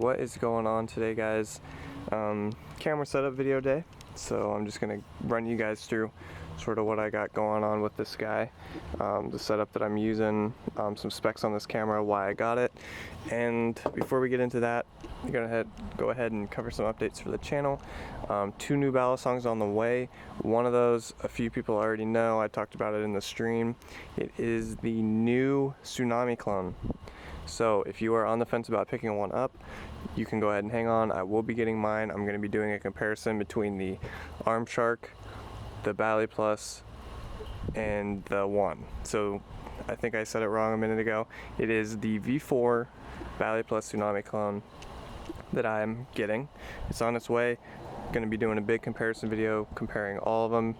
What is going on today, guys? Camera setup video day. So I'm just gonna run you guys through sort of what I got going on with this guy, the setup that I'm using, some specs on this camera, why I got it, and before we get into that, I'm gonna go ahead and cover some updates for the channel. 2 new Balisongs on the way. One of those, a few people already know. I talked about it in the stream. It is the new Tsunami clone. So if you are on the fence about picking one up, you can go ahead and hang on. I will be getting mine. I'm going to be doing a comparison between the Armshark, the Bali Plus, and the One. So I think I said it wrong a minute ago. It is the V4 Bali Plus Tsunami clone that I'm getting. It's on its way. Going to be doing a big comparison video comparing all of them,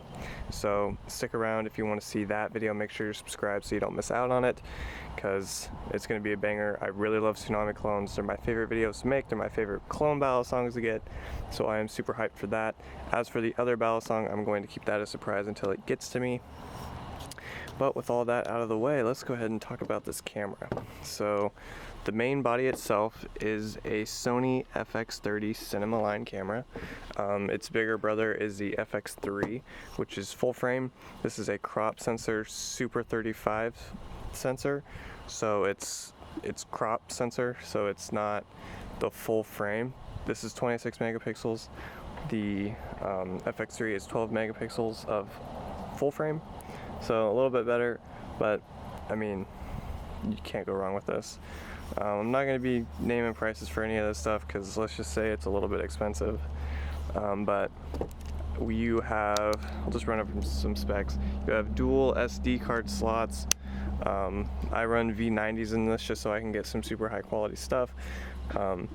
so stick around if you want to see that video. Make sure you're subscribed so you don't miss out on it, because it's going to be a banger. I really love Tsunami clones. They're my favorite videos to make. They're my favorite clone Balisongs to get, so I am super hyped for that. As for the other Balisong, I'm going to keep that a surprise until it gets to me. But with all that out of the way, let's go ahead and talk about this camera. So the main body itself is a Sony FX30 cinema line camera. Its bigger brother is the FX3, which is full frame. This is a crop sensor Super 35 sensor, so it's crop sensor, so it's not the full frame. This is 26 megapixels. The FX3 is 12 megapixels of full frame, so a little bit better, but I mean, you can't go wrong with this. I'm not going to be naming prices for any of this stuff because let's just say it's a little bit expensive, but you have, I'll just run over some specs. You have dual SD card slots. I run V90s in this just so I can get some super high quality stuff. You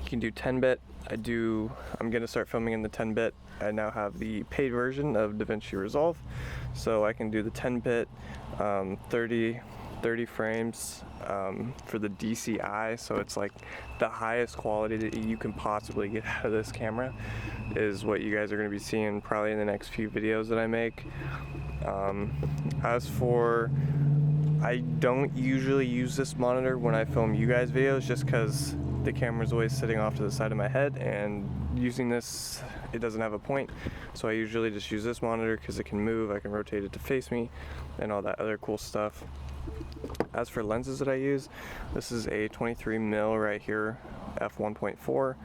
can do 10-bit. I'm going to start filming in the 10-bit. I now have the paid version of DaVinci Resolve, so I can do the 10-bit, 30 frames for the DCI, so it's like the highest quality that you can possibly get out of this camera is what you guys are going to be seeing probably in the next few videos that I make. As for, I don't usually use this monitor when I film you guys videos just because the camera's always sitting off to the side of my head, and using this, it doesn't have a point, so I usually just use this monitor because it can move. I can rotate it to face me and all that other cool stuff. As for lenses that I use, this is a 23mm right here, f1.4.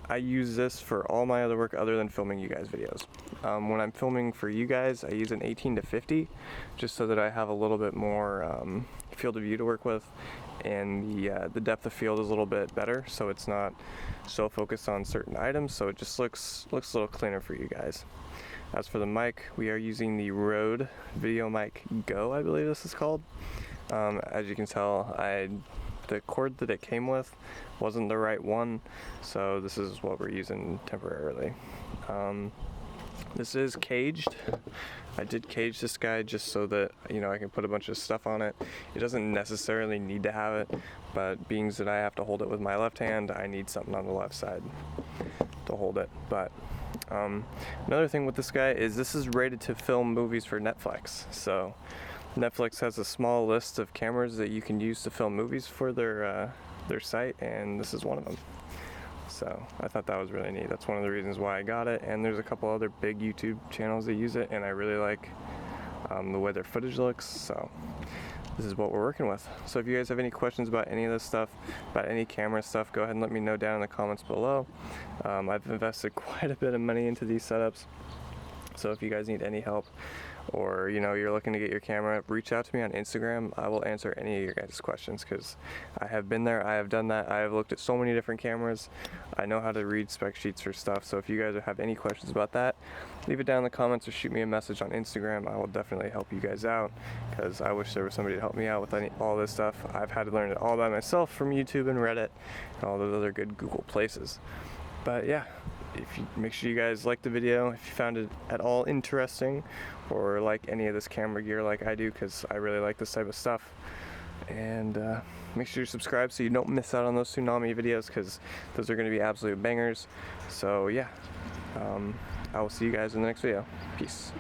I use this for all my other work other than filming you guys videos. When I'm filming for you guys, I use an 18-50 just so that I have a little bit more field of view to work with, and the depth of field is a little bit better, so it's not so focused on certain items, so it just looks a little cleaner for you guys. As for the mic, we are using the Rode VideoMic Go, I believe this is called. As you can tell, the cord that it came with wasn't the right one, so this is what we're using temporarily. This is caged. I did cage this guy just so that, you know, I can put a bunch of stuff on it. It doesn't necessarily need to have it, but being that I have to hold it with my left hand, I need something on the left side to hold it. But another thing with this guy is this is rated to film movies for Netflix. So Netflix has a small list of cameras that you can use to film movies for their site, and this is one of them. So I thought that was really neat. That's one of the reasons why I got it, and there's a couple other big YouTube channels that use it, and I really like the way their footage looks, so this is what we're working with. So if you guys have any questions about any of this stuff, about any camera stuff, go ahead and let me know down in the comments below. I've invested quite a bit of money into these setups, so if you guys need any help, or you know, you're looking to get your camera, reach out to me on Instagram. I will answer any of your guys' questions because I have been there, I have done that, I have looked at so many different cameras. I know how to read spec sheets for stuff, so if you guys have any questions about that, leave it down in the comments or shoot me a message on Instagram. I will definitely help you guys out because I wish there was somebody to help me out with all this stuff. I've had to learn it all by myself from YouTube and Reddit and all those other good Google places. But yeah, if you make sure you guys like the video, if you found it at all interesting or like any of this camera gear like I do, because I really like this type of stuff, and make sure you subscribe so you don't miss out on those Tsunami videos because those are going to be absolute bangers. So yeah, I will see you guys in the next video. Peace.